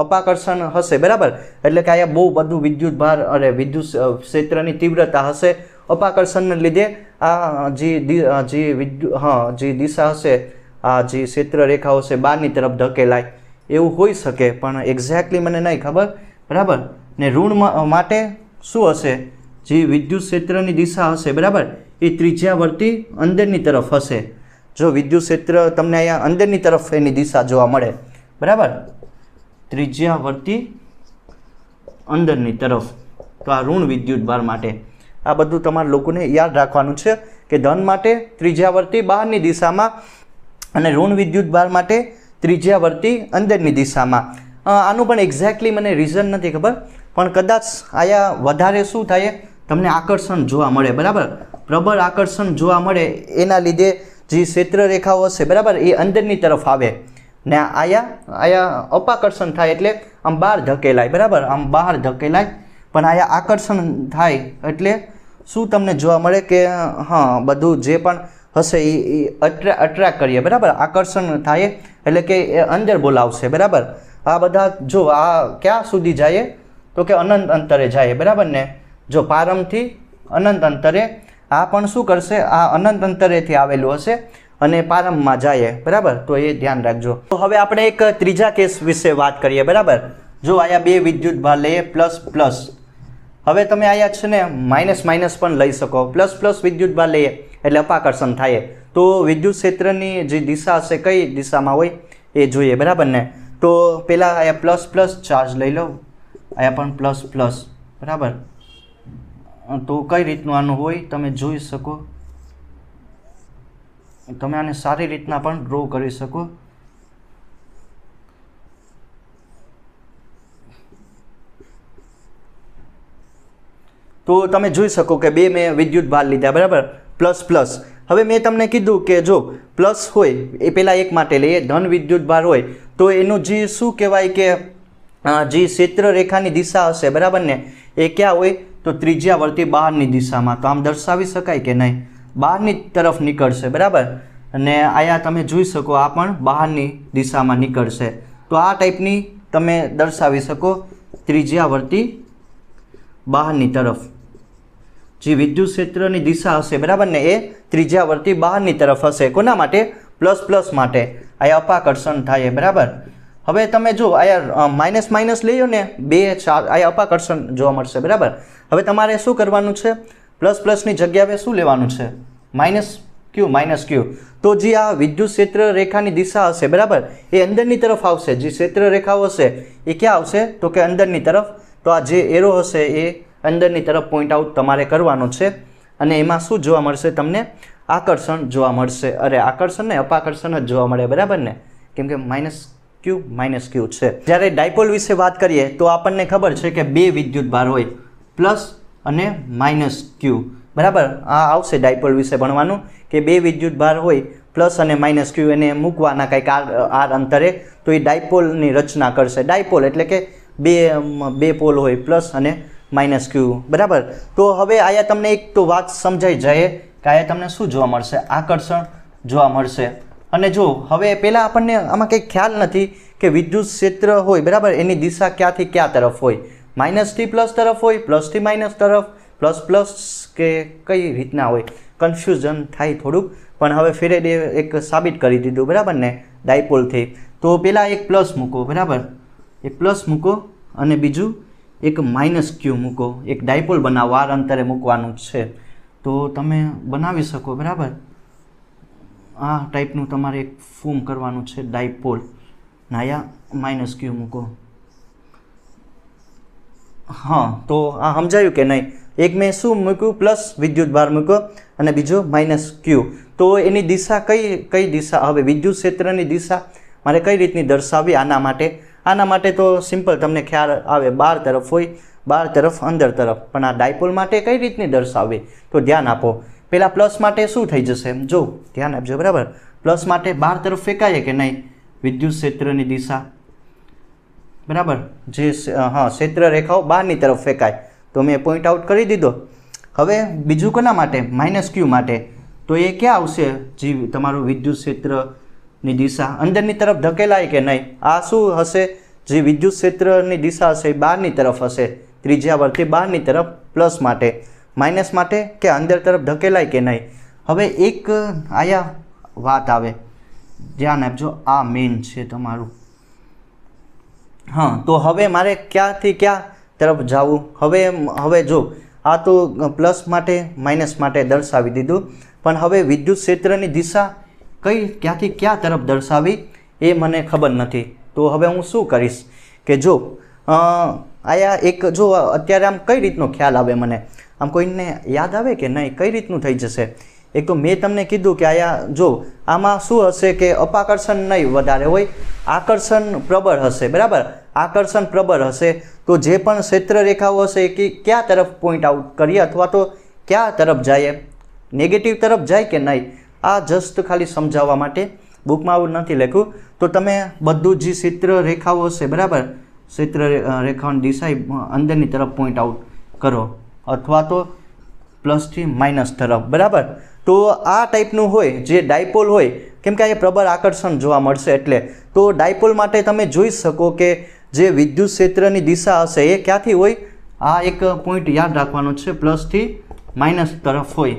અપાકર્ષણ હશે, બરાબર. એટલે કે અહીંયા બહુ બધું વિદ્યુત ભાર, વિદ્યુત ક્ષેત્રની તીવ્રતા હશે, અપાકર્ષણને લીધે આ જે દિશા હશે, આ જે ક્ષેત્ર રેખાઓ છે બહારની તરફ ધકેલાય, એવું હોઈ શકે, પણ એક્ઝેક્ટલી મને નહીં ખબર, બરાબર. ને ઋણ માટે શું હશે, જે વિદ્યુત ક્ષેત્રની દિશા હશે, બરાબર, એ ત્રિજ્યાવર્તી અંદરની તરફ હશે. જો વિદ્યુત ક્ષેત્ર તમને અહીંયા અંદરની તરફ એની દિશા જોવા મળે, બરાબર, ત્રિજ્યાવર્તી અંદરની તરફ, તો આ ઋણ વિદ્યુત ભાર માટે આ બધું તમારે લોકોને યાદ રાખવાનું છે કે ધન માટે ત્રિજ્યાવર્તી બહારની દિશામાં અને ઋણ વિદ્યુત ભાર માટે ત્રિજ્યાવર્તી અંદરની દિશામાં. આનું પણ એક્ઝેક્ટલી મને રીઝન નથી ખબર, પણ કદાચ આયા વધારે શું થાય તમને આકર્ષણ જોવા મળે, બરાબર, પ્રબળ આકર્ષણ જોવા મળે એના લીધે જે ક્ષેત્ર રેખાઓ હશે, બરાબર, એ અંદરની તરફ આવે ને આયા અપાકર્ષણ થાય એટલે આમ બહાર ધકેલાય, બરાબર, આમ બહાર ધકેલાય. પણ આયા આકર્ષણ થાય એટલે શું તમને જોવા મળે કે હા બધું જે પણ હશે એ અટ્રેક્ટ કરીએ, બરાબર, આકર્ષણ થાય એટલે કે એ અંદર બોલાવશે, બરાબર. આ બધા જો આ ક્યાં સુધી જાય તો કે અનંત અંતરે જાય, બરાબર ને. જો પ્રારંભથી અનંત અંતરે આ પણ શું કરશે, આ અનંત અંતરેથી આવેલું હશે અને પ્રારંભમાં જાય, બરાબર, તો એ ધ્યાન રાખજો. તો હવે આપણે એક ત્રીજા કેસ વિશે વાત કરીએ, બરાબર. જો આયા બે વિદ્યુત ભાર લઈએ પ્લસ પ્લસ, હવે તમે આયા છે ને માઇનસ માઇનસ પણ લઈ શકો, પ્લસ પ્લસ વિદ્યુત ભાર લઈએ એટલે અપાકર્ષણ થાય, તો વિદ્યુત ક્ષેત્રની જે દિશા હશે કઈ દિશામાં હોય એ જોઈએ, બરાબર ને. તો પહેલાં આયા પ્લસ પ્લસ ચાર્જ લઈ લો, આયા પણ પ્લસ પ્લસ, બરાબર. તો કઈ રીતનું આનું હોય તમે જોઈ શકો, તમે આને સારી રીતના પણ ડ્રો કરી શકો. તો તમે જોઈ શકો કે બે મેં વિદ્યુત ભાર લીધા, બરાબર, પ્લસ પ્લસ. હવે મેં તમને કીધું કે જો પ્લસ હોય એ પહેલાં એક માટે લઈએ, ધન વિદ્યુત ભાર હોય તો એનું જે શું કહેવાય કે જે ક્ષેત્ર રેખાની દિશા હશે, બરાબર ને, એ ક્યાં હોય તો ત્રિજ્યાવર્તી બહારની દિશામાં. તો આમ દર્શાવી શકાય કે નહીં, બહારની તરફ નીકળશે, બરાબર. અને આયા તમે જોઈ શકો આ પણ બહારની દિશામાં નીકળશે. તો આ ટાઈપની તમે દર્શાવી શકો ત્રિજ્યાવર્તી બહારની તરફ જે વિદ્યુત ક્ષેત્રની દિશા હશે, બરાબર ને, એ ત્રિજ્યાવર્તી બહારની તરફ હશે. કોના માટે? પ્લસ પ્લસ માટે. આયા અપાકર્ષણ થાય, બરાબર. હવે તમે જો આયા માઇનસ માઇનસ લઈ લો ને, બે ચાર આયા અપાકર્ષણ જોવા મળશે, બરાબર. હવે તમારે શું કરવાનું છે, પ્લસ પ્લસની જગ્યાએ શું લેવાનું છે, માઇનસ ક્યુ, માઇનસ ક્યુ. તો જે આ વિદ્યુત ક્ષેત્ર રેખાની દિશા હશે, બરાબર, એ અંદરની તરફ આવશે. જે ક્ષેત્ર રેખાઓ હશે એ ક્યાં આવશે તો કે અંદરની તરફ. તો આ જે એરો હશે એ અંદરની તરફ પોઈન્ટ આઉટ તમારે કરવાનો છે અને એમાં શું જોવા મળશે તમને, આકર્ષણ જોવા મળશે. અરે આકર્ષણ ને અપાકર્ષણ જ જોવા મળે, બરાબર ને, કેમ કે માઇનસ ક્યુ છે. જ્યારે ડાયપોલ વિશે વાત કરીએ તો આપણને ખબર છે કે બે વિદ્યુત ભાર હોય પ્લસ અને માઇનસ ક્યુ, બરાબર. આ આવશે ડાયપોલ વિશે ભણવાનું કે બે વિદ્યુત ભાર હોય પ્લસ અને માઇનસ ક્યુ, એને મૂકવાના કંઈક આર અંતરે, તો એ ડાયપોલની રચના કરશે. ડાયપોલ એટલે કે બે પોલ હોય પ્લસ અને માઇનસ ક્યુ, બરાબર. તો હવે આયા તમને એક તો વાત સમજાઈ જાય કે આયા તમને શું જોવા મળશે, આકર્ષણ જોવા મળશે. અને જો હવે પહેલાં આપણને આમાં કંઈ ખ્યાલ નથી કે વિદ્યુત ક્ષેત્ર હોય, બરાબર, એની દિશા ક્યાંથી ક્યાં તરફ હોય, માઇનસથી પ્લસ તરફ હોય, પ્લસથી માઇનસ તરફ, પ્લસ પ્લસ કે કઈ રીતના હોય, કન્ફ્યુઝન થાય થોડુંક. પણ હવે ફેરેડે એક સાબિત કરી દીધું, બરાબર ને, ડાયપોલથી. તો પહેલાં એક પ્લસ મૂકો, બરાબર, એક પ્લસ મૂકો અને બીજું એક માઇનસ ક્યુ મૂકો. એક ડાયપોલ બનાવો, આર અંતરે મૂકવાનું છે તો તમે બનાવી શકો, બરાબર. આ ટાઈપનું તમારે એક ફોર્મ કરવાનું છે ડાયપોલ. નાયા માઇનસ ક્યુ મૂકો. હા, તો આ સમજાયું કે નહીં? એક મેં શું મૂક્યું, પ્લસ વિદ્યુત ભાર મૂક્યો અને બીજો માઇનસ ક્યુ. તો એની દિશા કઈ દિશા, હવે વિદ્યુત ક્ષેત્રની દિશા મારે કઈ રીતની દર્શાવવી આના માટે તો સિમ્પલ તમને ખ્યાલ આવે, બહાર તરફ હોય, બહાર તરફ અંદર તરફ. પણ આ ડાયપોલ માટે કઈ રીતની દર્શાવવી તો ધ્યાન આપો. પહેલાં પ્લસ માટે શું થઈ જશે જો ધ્યાન આપજો, બરાબર. પ્લસ માટે બહાર તરફ ફેંકાય કે નહીં વિદ્યુત ક્ષેત્રની દિશા, બરાબર. જે હા ક્ષેત્ર રેખાઓ બહારની તરફ ફેંકાય, તો મેં પોઈન્ટ આઉટ કરી દીધો. હવે બીજું કોના માટે, માઇનસ ક્યુ માટે. તો એ ક્યાં આવશે, જે તમારું વિદ્યુત ક્ષેત્રની દિશા અંદરની તરફ ધકેલાય કે નહીં. આ શું હશે, જે વિદ્યુત ક્ષેત્રની દિશા હશે એ બહારની તરફ હશે, ત્રિજ્યાવર્તી બહારની તરફ. પ્લસ માટે, માઇનસ માટે કે અંદર તરફ ધકેલાય કે નહીં. હવે એક આયા વાત આવે, ધ્યાન આપજો, આ મેઇન છે તમારું. હા, તો હવે મારે ક્યાંથી ક્યાં તરફ જવું. હવે જો આ તો પ્લસ માટે માઇનસ માટે દર્શાવી દીધું, પણ હવે વિદ્યુત ક્ષેત્રની દિશા ક્યાંથી ક્યાં તરફ દર્શાવી એ મને ખબર નથી. તો હવે હું શું કરીશ કે જો આયા એક જો અત્યારે આમ કઈ રીતનો ખ્યાલ આવે મને, આમ કોઈને યાદ આવે કે નહીં, કઈ રીતનું થઈ જશે? એક તો મેં તમને કીધું કે આયા જો આમાં શું હશે કે અપાકર્ષણ નહીં વધારે હોય, આકર્ષણ પ્રબળ હશે, બરાબર? આકર્ષણ પ્રબળ હશે તો જે પણ ક્ષેત્ર રેખાઓ હશે કે ક્યાં તરફ પોઈન્ટ આઉટ કરીએ અથવા તો ક્યાં તરફ જાય, નેગેટિવ તરફ જાય કે નહીં, આ જસ્ટ ખાલી સમજાવવા માટે, બુકમાં આવું નથી લખ્યું. તો તમે બધું જે ક્ષેત્ર રેખાઓ હશે, બરાબર, ક્ષેત્ર રેખાઓની દિશા અંદરની તરફ પોઈન્ટ આઉટ કરો અથવા તો પ્લસથી માઇનસ તરફ, બરાબર? તો આ ટાઈપનું હોય જે ડાયપોલ હોય, કેમ કે અહીંયા પ્રબળ આકર્ષણ જોવા મળશે એટલે. તો ડાયપોલ માટે તમે જોઈ શકો કે જે વિદ્યુત ક્ષેત્રની દિશા હશે એ ક્યાંથી હોય? આ એક પોઈન્ટ યાદ રાખવાનો છે, પ્લસથી માઇનસ તરફ હોય.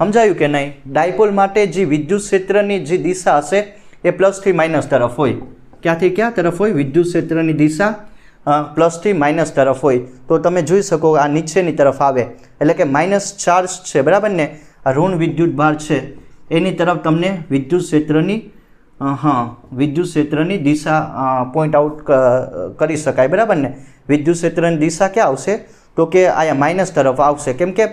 સમજાયું કે નહીં? ડાયપોલ માટે જે વિદ્યુત ક્ષેત્રની જે દિશા હશે એ પ્લસથી માઇનસ તરફ હોય. ક્યાંથી ક્યાં તરફ હોય? વિદ્યુત ક્ષેત્રની દિશા પ્લસથી માઇનસ તરફ હોય. તો તમે જોઈ શકો આ નીચેની તરફ આવે એટલે કે માઇનસ ચાર્જ છે, બરાબર ને? આ ઋણ વિદ્યુત ભાર છે એની તરફ તમને વિદ્યુત ક્ષેત્રની દિશા પોઈન્ટ આઉટ કરી શકાય, બરાબર ને? વિદ્યુત ક્ષેત્રની દિશા ક્યાં આવશે? તો કે અહીંયા માઇનસ તરફ આવશે. કેમ કે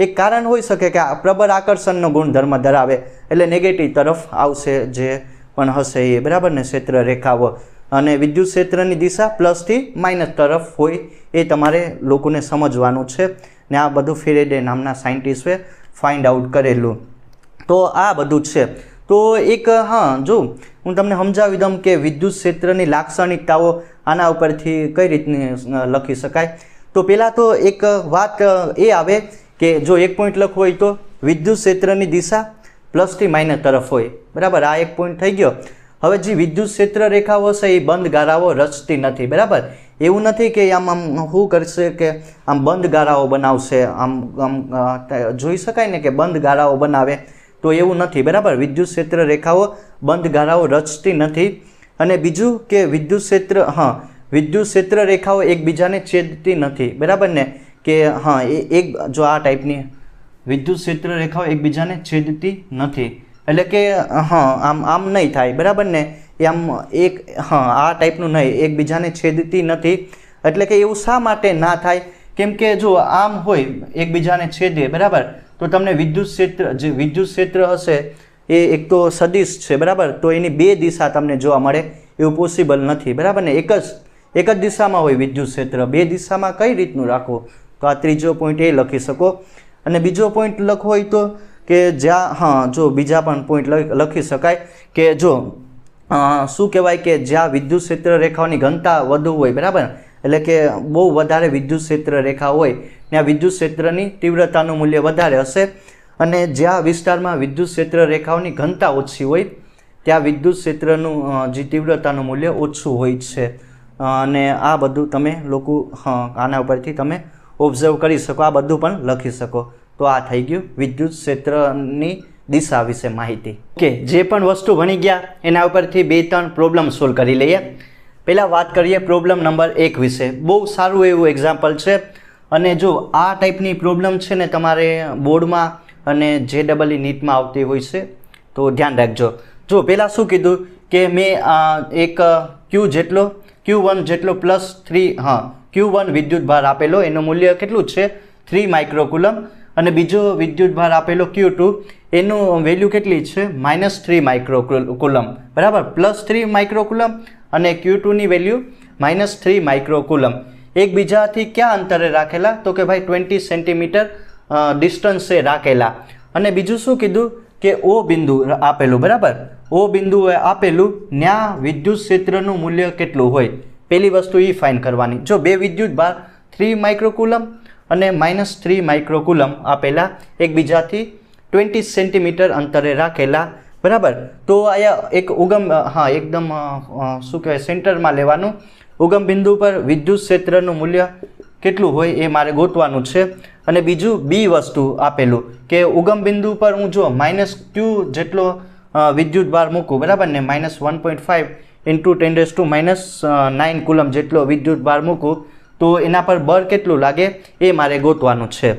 એક કારણ હોઈ શકે કે આ પ્રબળ આકર્ષણનો ગુણધર્મ ધરાવે એટલે નેગેટિવ તરફ આવશે જે પણ હશે એ, બરાબર ને? ક્ષેત્ર રેખાઓ અને વિદ્યુત ક્ષેત્રની દિશા પ્લસથી માઇનસ તરફ હોય એ તમારે લોકોને સમજવાનું છે ને. આ બધું ફેરેડે નામના સાયન્ટિસ્ટે ફાઇન્ડ આઉટ કરેલું. તો આ બધું છે. તો એક જો હું તમને સમજાવી દઉં કે વિદ્યુત ક્ષેત્રની લાક્ષણિકતાઓ આના ઉપરથી કઈ રીતની લખી શકાય. તો પહેલાં તો એક વાત એ આવે કે જો એક પોઈન્ટ લખવો હોય તો વિદ્યુત ક્ષેત્રની દિશા પ્લસથી માઇનસ તરફ હોય, બરાબર? આ એક પોઈન્ટ થઈ ગયો. હવે જે વિદ્યુત ક્ષેત્ર રેખાઓ છે એ બંધ ગારાઓ રચતી નથી, બરાબર? એવું નથી કે આમ શું કરશે કે આમ બંધ ગારાઓ બનાવશે, આમ જોઈ શકાય ને કે બંધ ગારાઓ બનાવે, તો એવું નથી, બરાબર? વિદ્યુત ક્ષેત્ર રેખાઓ બંધ ગારાઓ રચતી નથી. અને બીજું કે વિદ્યુત ક્ષેત્ર રેખાઓ એકબીજાને છેદતી નથી, બરાબર ને? કે એક જો આ ટાઈપની વિદ્યુત ક્ષેત્ર રેખાઓ એકબીજાને છેદતી નથી એટલે કે આમ નહીં થાય, બરાબર ને? એ આમ આ ટાઈપનું નહીં, એકબીજાને છેદતી નથી. એટલે કે એવું શા માટે ના થાય? કેમ કે જો આમ હોય એકબીજાને છેદે, બરાબર, તો તમને વિદ્યુત ક્ષેત્ર હશે એ એક તો સદિશ છે, બરાબર? તો એની બે દિશા તમને જોવા મળે એવું પોસિબલ નથી, બરાબર ને? એક જ દિશામાં હોય વિદ્યુત ક્ષેત્ર, બે દિશામાં કઈ રીતનું રાખવું? તો આ ત્રીજો પોઈન્ટ એ લખી શકો. અને બીજો પોઈન્ટ લખવો હોય તો કે જ્યાં જો બીજા પણ પોઈન્ટ લખી શકાય કે જો શું કહેવાય કે જ્યાં વિદ્યુત ક્ષેત્ર રેખાઓની ઘનતા વધુ હોય, બરાબર? એટલે કે બહુ વધારે વિદ્યુત ક્ષેત્ર રેખા હોય ત્યાં વિદ્યુત ક્ષેત્રની તીવ્રતાનું મૂલ્ય વધારે હશે. અને જ્યાં વિસ્તારમાં વિદ્યુત ક્ષેત્ર રેખાઓની ઘનતા ઓછી હોય ત્યાં વિદ્યુત ક્ષેત્રનું જે તીવ્રતાનું મૂલ્ય ઓછું હોય છે. અને આ બધું તમે લોકો આના ઉપરથી તમે ઓબ્ઝર્વ કરી શકો, આ બધું પણ લખી શકો. તો આ થઈ ગયું વિદ્યુત ક્ષેત્રની દિશા વિશે માહિતી. ઓકે, જે પણ વસ્તુ ભણી ગયા એના ઉપરથી 2-3 પ્રોબ્લેમ સોલ્વ કરી લઈએ. પહેલાં વાત કરીએ પ્રોબ્લેમ નંબર 1 વિશે. બહુ સારું એવું એક્ઝામ્પલ છે. અને જો આ ટાઈપની પ્રોબ્લેમ છે ને તમારે બોર્ડમાં અને JEE નીટમાં આવતી હોય છે તો ધ્યાન રાખજો. જો પહેલાં શું કીધું કે મેં એક Q1 જેટલો +3 Q1 વિદ્યુત ભાર આપેલો, એનું મૂલ્ય કેટલું છે? 3 માઇક્રોકુલમ. અને બીજો વિદ્યુત ભાર આપેલો Q2, એનું વેલ્યુ કેટલી છે? -3 માઇક્રોકુલમ, બરાબર? +3 માઇક્રોકુલમ અને Q2ની વેલ્યુ -3 માઇક્રોકુલમ. એકબીજાથી ક્યાં અંતરે રાખેલા? તો કે ભાઈ 20 સેન્ટીમીટર ડિસ્ટન્સે રાખેલા. અને બીજું શું કીધું કે O બિંદુ આપેલું, બરાબર? O બિંદુ આપેલું, ત્યાં વિદ્યુત ક્ષેત્રનું મૂલ્ય કેટલું હોય? પહેલી વસ્તુ એ ફાઇન્ડ કરવાની. જો બે વિદ્યુત ભાર 3 માઇક્રોકુલમ અને -3 માઇક્રોકુલમ આપેલા, એકબીજાથી 20 સેન્ટીમીટર અંતરે રાખેલા, બરાબર? તો અહીંયા એક ઉગમ એકદમ શું કહેવાય સેન્ટરમાં લેવાનું. ઉગમ બિંદુ પર વિદ્યુત ક્ષેત્રનું મૂલ્ય કેટલું હોય એ મારે ગોતવાનું છે. અને બીજું બી વસ્તુ આપેલું કે ઉગમ બિંદુ પર હું જો -Q જેટલો વિદ્યુત ભાર મૂકું, બરાબર ને? -1.5 × 10⁻⁹ કુલમ જેટલો વિદ્યુત ભાર મૂકું તો એના પર બળ કેટલું લાગે એ મારે ગોતવાનું છે.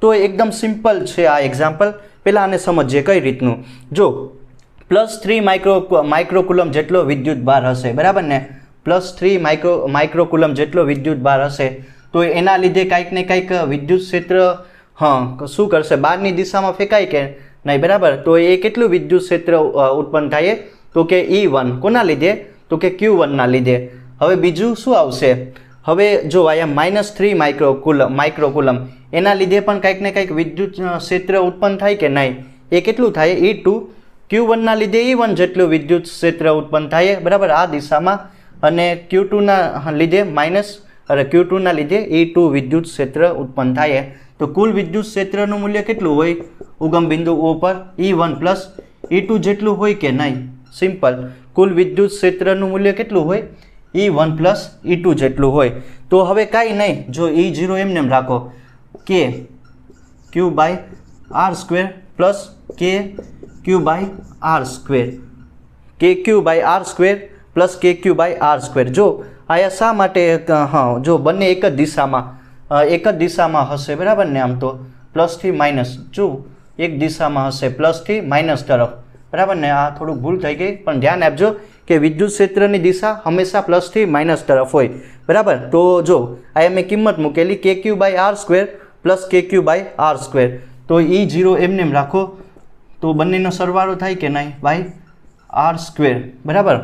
તો એકદમ સિમ્પલ છે આ એક્ઝામ્પલ. પહેલાં આને સમજીએ કઈ રીતનું. જો +3 માઇક્રોકુલમ જેટલો વિદ્યુત ભાર હશે, બરાબર ને? +3 માઇક્રોકુલમ જેટલો વિદ્યુત ભાર હશે તો એના લીધે કાંઈક ને કાંઈક વિદ્યુત ક્ષેત્ર શું કરશે, બહારની દિશામાં ફેંકાય કે નહીં, બરાબર. તો એ કેટલું વિદ્યુત ક્ષેત્ર ઉત્પન્ન થાય, તો કે E1. કોના લીધે, તો કે Q1 ના લીધે. હવે બીજું શું આવશે, હવે જો અહીંયા -3 માઇક્રોકુલમ એના લીધે પણ કાંઈક ને કાંઈક વિદ્યુત ક્ષેત્ર ઉત્પન્ન થાય કે નહીં, એ કેટલું થાય, E2. Q1 ના લીધે E1 જેટલું વિદ્યુત ક્ષેત્ર ઉત્પન્ન થાય, બરાબર, આ દિશામાં. અને Q2 ના લીધે Q2 ના લીધે E2 વિદ્યુત ક્ષેત્ર ઉત્પન્ન થાય. તો કુલ વિદ્યુત ક્ષેત્રનું મૂલ્ય કેટલું હોય ઉગમ બિંદુ O પર, E1 પ્લસ E2 જેટલું હોય કે નહીં. સિમ્પલ, કુલ વિદ્યુત ક્ષેત્રનું મૂલ્ય કેટલું હોય, E1 પ્લસ E2 જેટલું હોય. તો હવે કાંઈ નહીં, જો E0 એમને એમ રાખો, K Q by R square plus K Q by R square, K Q by R square plus K Q by R square. જો આયા શા માટે, જો બંને એક જ દિશામાં હશે, બરાબર ને, આમ તો પ્લસથી માઇનસ, જો એક દિશામાં હશે પ્લસથી માઇનસ તરફ, બરાબર ને. આ થોડુંક ભૂલ થઈ ગઈ, પણ ધ્યાન આપજો કે વિદ્યુત ક્ષેત્રની દિશા હંમેશા પ્લસથી માઇનસ તરફ હોય, બરાબર. તો જો અહીંયા મેં કિંમત મૂકેલી K Q by R square plus K Q by R square. તો E0 એમને એમ રાખો, તો બંનેનો સરવાળો થાય કે નહીં, બાય R સ્ક્વેર, બરાબર.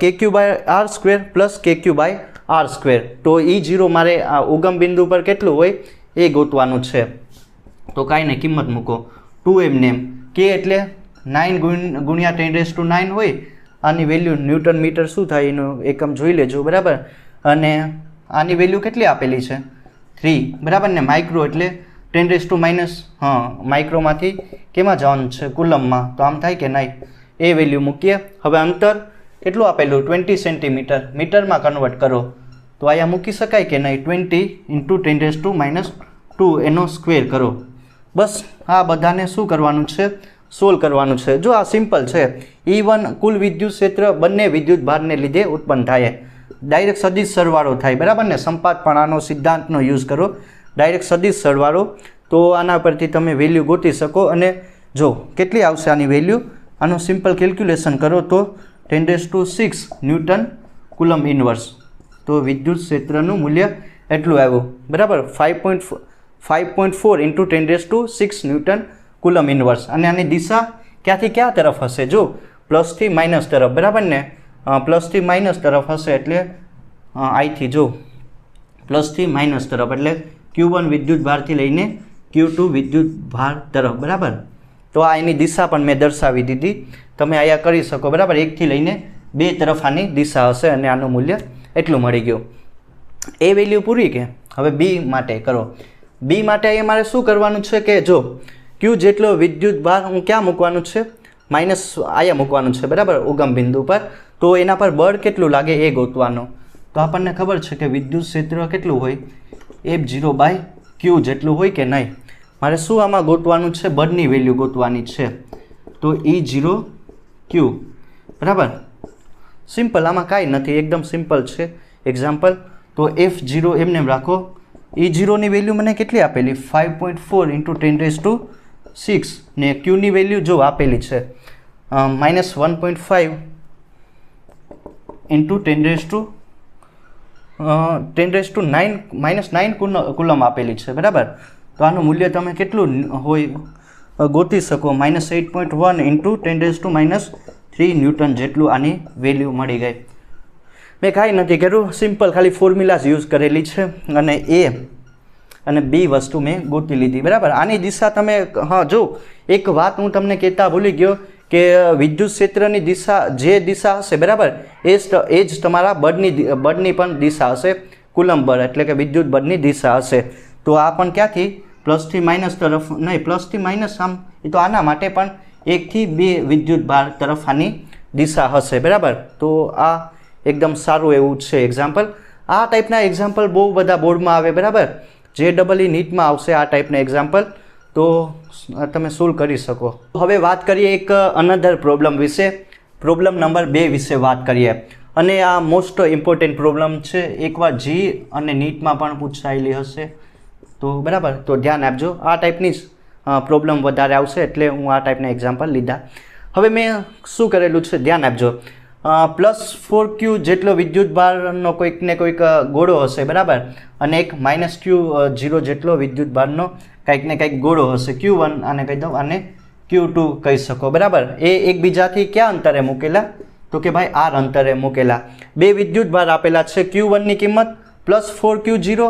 K Q by R square plus K Q by R square. તો E0 મારે આ ઉગમ બિંદુ પર કેટલું હોય એ ગોતવાનું છે. તો કાંઈ નહીં, કિંમત મૂકો 2 એમને એમ, કે એટલે 9 ગુણ્યા 10⁹ હોય. આની વેલ્યુ ન્યૂટન મીટર શું થાય એનું એકમ જોઈ લેજો, બરાબર. અને આની વેલ્યુ કેટલી આપેલી છે, 3, બરાબર ને. માઇક્રો એટલે 10⁻, માઇક્રોમાંથી કેમાં જવાનું છે, કુલમમાં. તો આમ થાય કે નહીં, એ વેલ્યુ મૂકીએ. હવે અંતર કેટલું આપેલું, 20 સેન્ટીમીટર, મીટરમાં કન્વર્ટ કરો તો અહીંયા મૂકી શકાય કે નહીં, 20 × 10⁻², એનો સ્ક્વેર કરો. બસ આ બધાને શું કરવાનું છે, સોલ્વ કરવાનું છે. જો આ સિમ્પલ છે. E1 કુલ વિદ્યુત ક્ષેત્ર બંને વિદ્યુત ભારને લીધે ઉત્પન્ન થાય, ડાયરેક્ટ સદિશ સરવાળો થાય, બરાબર ને. સંપાતપણાનો સિદ્ધાંતનો યુઝ કરો, ડાયરેક્ટ સદિશ સરવાળો. તો આના પરથી તમે વેલ્યુ ગોતી શકો. અને જો કેટલી આવશે આની વેલ્યુ, આનું સિમ્પલ કેલ્ક્યુલેશન કરો તો 10⁶ ન્યૂટન કુલમ ઇનવર્સ. તો વિદ્યુત ક્ષેત્રનું મૂલ્ય એટલું આવ્યું, બરાબર, 5.4 × 10⁶ ન્યૂટન કુલમ ઇનવર્સ. અને આની દિશા ક્યાંથી ક્યાં તરફ હશે, જો પ્લસથી માઇનસ તરફ, બરાબર ને. પ્લસથી માઇનસ તરફ હશે એટલે અહીંથી જો પ્લસથી માઇનસ તરફ, એટલે Q1 વિદ્યુત ભારથી લઈને Q2 વિદ્યુત ભાર તરફ, બરાબર. તો આ એની દિશા પણ મેં દર્શાવી દીધી, તમે અહીંયા કરી શકો, બરાબર. 1 થી લઈને 2 તરફ આની દિશા હશે અને આનું મૂલ્ય એટલું મળી ગયું. એ વેલ્યુ પૂરી કે હવે B માટે કરો. B માટે અહીંયા મારે શું કરવાનું છે કે જો Q જેટલો વિદ્યુત ભાર હું ક્યાં મૂકવાનું છે, માઇનસ અહીંયા મૂકવાનું છે, બરાબર, ઉગમ બિંદુ પર. તો એના પર બળ કેટલું લાગે એ ગોતવાનું. તો આપણને ખબર છે કે વિદ્યુત ક્ષેત્ર કેટલું હોય, F0/Q જેટલું હોય કે નહીં. મારે શું આમાં ગોતવાનું છે, બળની વેલ્યુ ગોતવાની છે. તો E0Q, બરાબર. સિમ્પલ, આમાં કાંઈ નથી, એકદમ સિમ્પલ છે એક્ઝામ્પલ. તો F0 એમને રાખો. E0ની વેલ્યુ મને કેટલી આપેલી, 5.4 × 10⁶, ને Qની વેલ્યુ જો આપેલી છે -1.5 × 10⁻9 કુલમ આપેલી છે, બરાબર. તો આનું મૂલ્ય તમે કેટલું હોય ગોતી શકો, -8.1 × 10⁻³ ન્યૂટન જેટલું આની વેલ્યુ મળી ગઈ. મેં કાંઈ નથી કર્યું, સિમ્પલ ખાલી ફોર્મ્યુલાઝ યુઝ કરેલી છે. અને A અને B વસ્તુ મેં ગોતી લીધી, બરાબર. આની દિશા તમે, જો એક વાત હું તમને કહેતા ભૂલી ગયો કે વિદ્યુત ક્ષેત્રની દિશા જે દિશા હશે, બરાબર, એ જ તમારા બળની પણ દિશા હશે. કુલમ બળ એટલે કે વિદ્યુત બળની દિશા હશે. તો આ પણ ક્યાંથી, પ્લસથી માઇનસ તરફ નહીં, પ્લસથી માઇનસ આમ, એ તો આના માટે પણ 1 થી 2 વિદ્યુત ભાર તરફ આની દિશા હશે, બરાબર. તો આ એકદમ સારું એવું છે એક્ઝામ્પલ. આ ટાઈપના એક્ઝામ્પલ બહુ બધા બોર્ડમાં આવે, બરાબર. JEE નીટમાં આવશે આ ટાઈપના એક્ઝામ્પલ, તો તમે સોલ્વ કરી શકો. હવે વાત કરીએ એક અનધર પ્રોબ્લેમ વિશે, પ્રોબ્લેમ નંબર 2 વિશે વાત કરીએ. અને આ મોસ્ટ ઇમ્પોર્ટન્ટ પ્રોબ્લેમ છે, એકવાર G અને નીટમાં પણ પૂછાયેલી હશે, તો બરાબર. તો ધ્યાન આપજો, આ ટાઈપની પ્રોબ્લેમ વધારે આવશે એટલે હું આ ટાઈપના એક્ઝામ્પલ લીધા. હવે મેં શું કરેલું છે ધ્યાન આપજો. +4Q જેટલો વિદ્યુત ભારનો કોઈક ને કોઈક ગોળો હશે, બરાબર, અને એક -Q0 જેટલો વિદ્યુત ભારનો કંઈક ને કંઈક ગોળો હશે, Q1 આને કહી દઉં, આને Q2 કહી શકો, બરાબર. એ એકબીજાથી ક્યાં અંતરે મૂકેલા? તો કે ભાઈ R અંતરે મૂકેલા. બે વિદ્યુત ભાર આપેલા છે, Q1 ની કિંમત +4Q0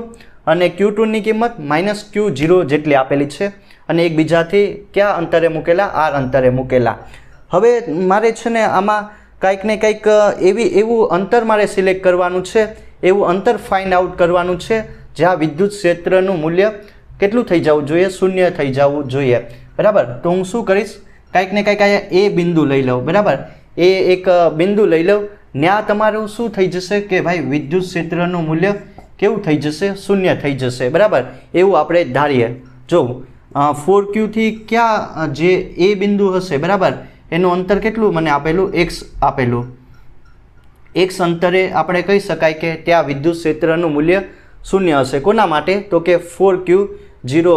અને Q2 ની કિંમત -Q0 જેટલી આપેલી છે, અને એકબીજાથી ક્યાં અંતરે મૂકેલા? R અંતરે મૂકેલા. હવે મારે છે ને આમાં કંઈક ને કંઈક એવું અંતર મારે સિલેક્ટ કરવાનું છે, એવું અંતર ફાઇન્ડ આઉટ કરવાનું છે જ્યાં વિદ્યુત ક્ષેત્રનું મૂલ્ય કેટલું થઈ જવું જોઈએ? 0 થઈ જવું જોઈએ, બરાબર. તો હું શું કરીશ? કંઈક ને કંઈક અહીંયા એ બિંદુ લઈ લઉં, બરાબર. એ એક બિંદુ લઈ લઉં, ત્યાં તમારું શું થઈ જશે કે ભાઈ વિદ્યુત ક્ષેત્રનું મૂલ્ય કેવું થઈ જશે? 0 થઈ જશે, બરાબર. એવું આપણે ધારીએ. જો 4Q થી ક્યાં જે એ બિંદુ હશે, બરાબર, એનું અંતર કેટલું મને આપેલું? x આપેલું. x અંતરે આપણે કહી શકાય કે ત્યાં વિદ્યુત ક્ષેત્રનું મૂલ્ય 0 હશે. કોના માટે? તો કે 4Q0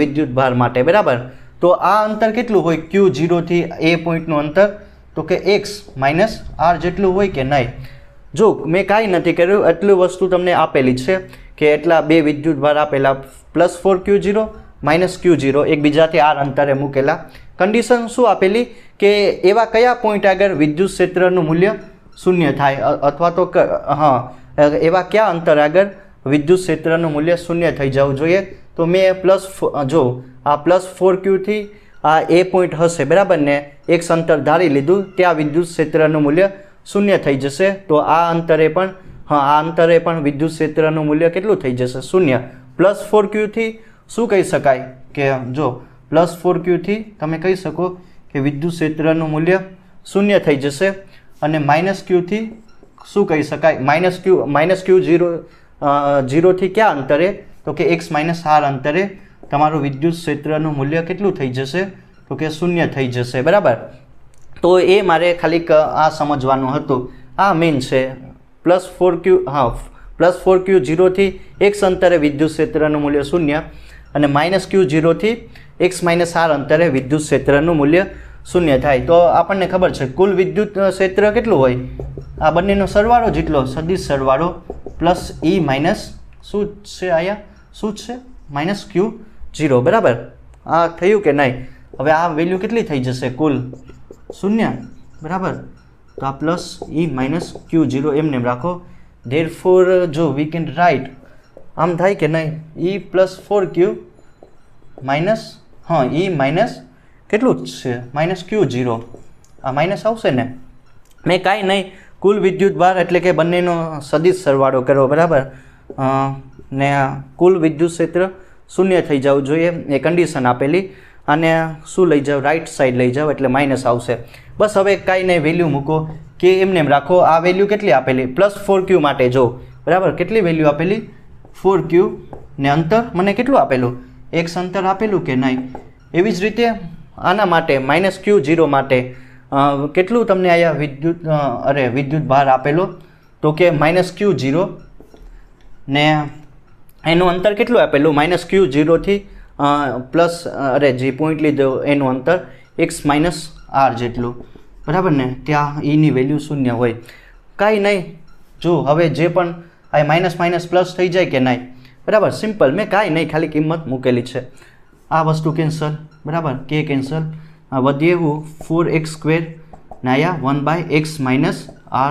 વિદ્યુત ભાર માટે, બરાબર. તો આ અંતર કેટલું હોય Q0 થી એ પોઈન્ટનું અંતર? તો કે x - R જેટલું હોય કે નહીં? જો મેં કાંઈ નથી કર્યું, એટલું વસ્તુ તમને આપેલી છે કે એટલા બે વિદ્યુત ભાર આપેલા, +4Q0 -Q0 એકબીજાથી R અંતરે મૂકેલા. કન્ડિશન શું આપેલી કે એવા કયા પોઈન્ટ આગળ વિદ્યુત ક્ષેત્રનું મૂલ્ય 0 થાય, અથવા તો એવા કયા અંતર આગળ વિદ્યુત ક્ષેત્રનું મૂલ્ય 0 થઈ જવું જોઈએ? તો મેં જો આ +4Q થી આ એ પોઈન્ટ હશે, બરાબર ને, એક અંતર ધારી લીધું, ત્યાં વિદ્યુત ક્ષેત્રનું મૂલ્ય 0 થઈ જશે. તો આ અંતરે પણ વિદ્યુત ક્ષેત્રનું મૂલ્ય કેટલું થઈ જશે? 0. +4Q થી શું કહી શકાય કે જો +4Q થી તમે કહી શકો કે વિદ્યુત ક્ષેત્રનું મૂલ્ય 0 થઈ જશે, અને -Q થી શું કહી શકાય? -Q0 થી ક્યાં અંતરે? તો કે x - R અંતરે તમારું વિદ્યુત ક્ષેત્રનું મૂલ્ય કેટલું થઈ જશે? તો કે 0 થઈ જશે, બરાબર. તો એ મારે ખાલી આ સમજવાનું હતું. આ મેઇન છે. +4Q0 થી x અંતરે વિદ્યુત ક્ષેત્રનું મૂલ્ય 0, અને -Q0 થી x - R અંતરે વિદ્યુત ક્ષેત્રનું મૂલ્ય 0 થાય. તો આપણને ખબર છે કુલ વિદ્યુત ક્ષેત્ર કેટલું હોય? આ બંનેનો સરવાળો જેટલો, સદિશ સરવાળો, પ્લસ E માઇનસ શું છે અહીંયા? શું છે? -Q0, બરાબર. આ થયું કે નહીં? હવે આ વેલ્યુ કેટલી થઈ જશે? કુલ 0, બરાબર. તો આ +E - Q0 એમને રાખો. ધેરફોર જો વી કેન રાઇટ, આમ થાય કે નહીં? E +4Q minus E minus કેટલું છે? -Q0. આ માઇનસ આવશે ને? મેં કાંઈ નહીં, કુલ વિદ્યુત ભાર એટલે કે બંનેનો સદિશ સરવાળો કરો, બરાબર. ને કુલ વિદ્યુત ક્ષેત્ર 0 થઈ જવું જોઈએ, એ કન્ડિશન આપેલી. અને શું લઈ જાઓ? રાઈટ સાઈડ લઈ જાઓ એટલે માઇનસ આવશે. બસ હવે કાંઈ નહીં, વેલ્યુ મૂકો કે એમને એમ રાખો. આ વેલ્યુ કેટલી આપેલી? +4Q માટે જો, બરાબર, કેટલી વેલ્યુ આપેલી? 4Q. ને અંતર મને કેટલું આપેલું? x અંતર આપેલું કે નહીં? એવી જ રીતે આના માટે -Q0 માટે કેટલું તમને અહીંયા વિદ્યુત ભાર આપેલો? તો કે -Q0, ને એનું અંતર કેટલું આપેલું? -Q0 થી જે પોઈન્ટ લીધો એનું અંતર x - R જેટલું, બરાબર ને. ત્યાં એની વેલ્યુ 0 હોય. કાંઈ નહીં, જો હવે જે પણ આ માઇનસ પ્લસ થઈ જાય કે નહીં? બરાબર, સિમ્પલ. મેં કાંઈ નહીં, ખાલી કિંમત મૂકેલી છે. આ વસ્તુ કેન્સલ, બરાબર, કે કેન્સલ. વધીએ એવું 4x² ને અહીંયા 1/x - R².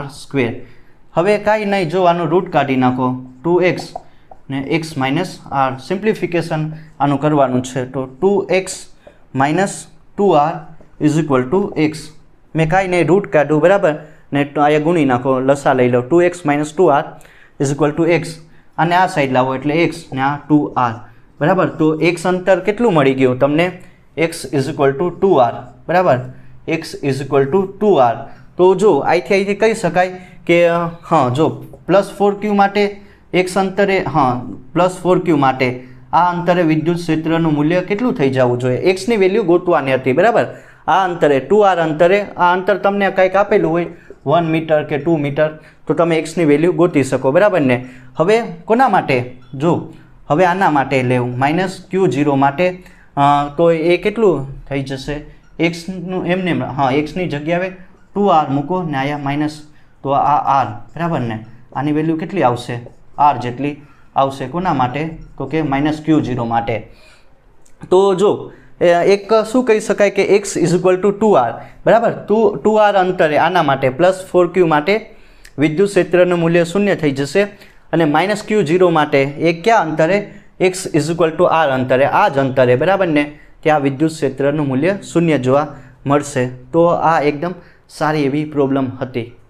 હવે કાંઈ નહીં, જો આનું રૂટ કાઢી નાખો, 2x ને x - R. સિમ્પ્લિફિકેશન આનું કરવાનું છે. તો 2x - 2R = x. મેં કાંઈ નહીં, રૂટ કાઢું, બરાબર, ને અહીંયા ગુણી નાખો, લસા લઈ લો. 2x - 2R = x. અને આ સાઈડ લાવો એટલે x ને આ 2R, બરાબર. તો x અંતર કેટલું મળી ગયું તમને? x = 2R, બરાબર. x = 2R. તો જો અહીંથી કહી શકાય કે જો +4Q માટે x અંતરે +4Q માટે આ અંતરે વિદ્યુત ક્ષેત્રનું મૂલ્ય કેટલું થઈ જવું જોઈએ? x ની વેલ્યુ ગોતવાની હતી, બરાબર. આ અંતરે 2R અંતરે, આ અંતર તમને કંઈક આપેલું હોય 1 મીટર કે 2 મીટર, તો તમે x ની વેલ્યુ ગોતી શકો, બરાબર ને. હવે કોના માટે? જો હવે આના માટે લેવું, -Q0 માટે, તો એ કેટલું થઈ જશે? x નું એમને x ની જગ્યાએ 2R મૂકો ને આયા તો આ આર બરાબર ને આની વેલ્યુ કેટલી આવશે આર જેટલી આવશે કોના માટે તો કે -Q0 માટે. તો જો એક શું કહી શકાય કે x = 2r બરાબર 2r અંતરે આના માટે +4q માટે વિદ્યુત ક્ષેત્રનું મૂલ્ય 0 થઈ જશે અને -Q0 માટે એ કયા અંતરે x = r અંતરે આ જ અંતરે બરાબર ને ત્યાં વિદ્યુત ક્ષેત્રનું મૂલ્ય 0 જોવા મળશે. તો આ એકદમ સારી એવી પ્રોબ્લેમ હતી.